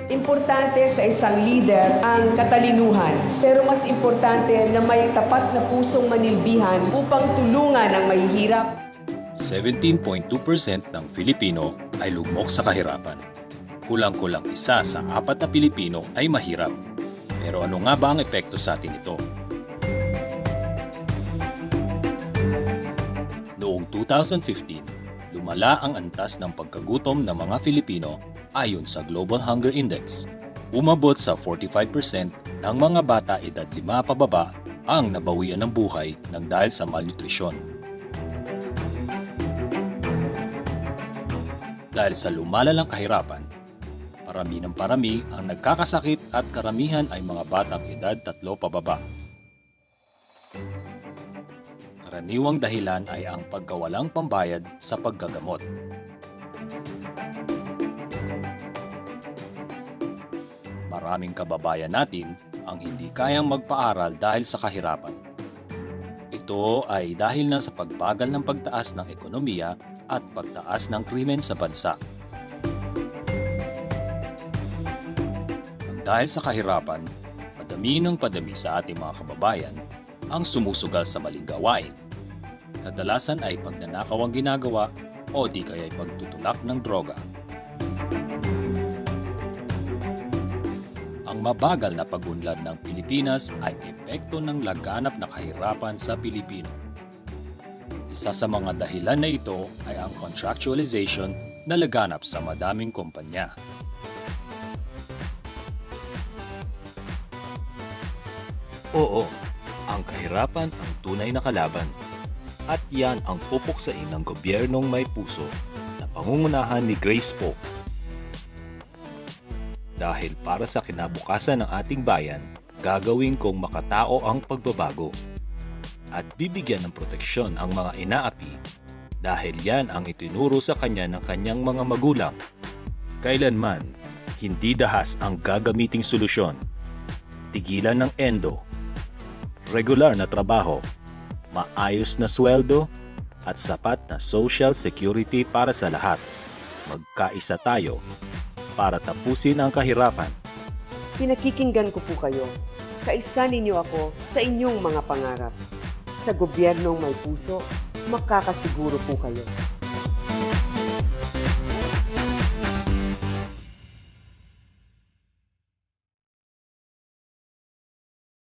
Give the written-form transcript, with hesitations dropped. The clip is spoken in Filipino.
Importante sa isang leader ang katalinuhan, pero mas importante na may tapat na pusong manilbihan upang tulungan ang mahihirap. 17.2% ng Filipino ay lugmok sa kahirapan. Kulang-kulang 1 sa 4 na Pilipino ay mahirap. Pero ano nga ba ang epekto sa atin ito? Noong 2015, lumala ang antas ng pagkagutom ng mga Filipino ayon sa Global Hunger Index. Umabot sa 45% ng mga bata edad 5 pababa ang nabawian ng buhay ng dahil sa malnutrisyon. Dahil sa lumalalang kahirapan, parami ng parami ang nagkakasakit at karamihan ay mga batang edad 3 pababa. Karaniwang dahilan ay ang pagkawalang pambayad sa paggagamot. Maraming kababayan natin ang hindi kayang magpaaral dahil sa kahirapan. Ito ay dahil na sa pagbagal ng pagtaas ng ekonomiya at pagtaas ng krimen sa bansa. Dahil sa kahirapan, padami ng padami sa ating mga kababayan ang sumusugal sa maling gawain. Kadalasan ay pagnanakaw ang ginagawa o di kaya'y pagtutulak ng droga. Ang mabagal na pagunlad ng Pilipinas ay epekto ng laganap na kahirapan sa Pilipino. Isa sa mga dahilan na ito ay ang contractualization na laganap sa madaming kumpanya. Oo, ang kahirapan ang tunay na kalaban. At yan ang pupuksain ng gobyernong may puso na pangungunahan ni Grace Poe. Dahil para sa kinabukasan ng ating bayan, gagawin kong makatao ang pagbabago. At bibigyan ng proteksyon ang mga inaapi dahil yan ang itinuro sa kanya ng kanyang mga magulang. Kailanman, hindi dahas ang gagamiting solusyon. Tigilan ng endo, regular na trabaho, maayos na sweldo, at sapat na social security para sa lahat. Magkaisa tayo para tapusin ang kahirapan. Pinakikinggan ko po kayo. Kaisa ninyo ako sa inyong mga pangarap. Sa gobyernong may puso, makakasiguro po kayo.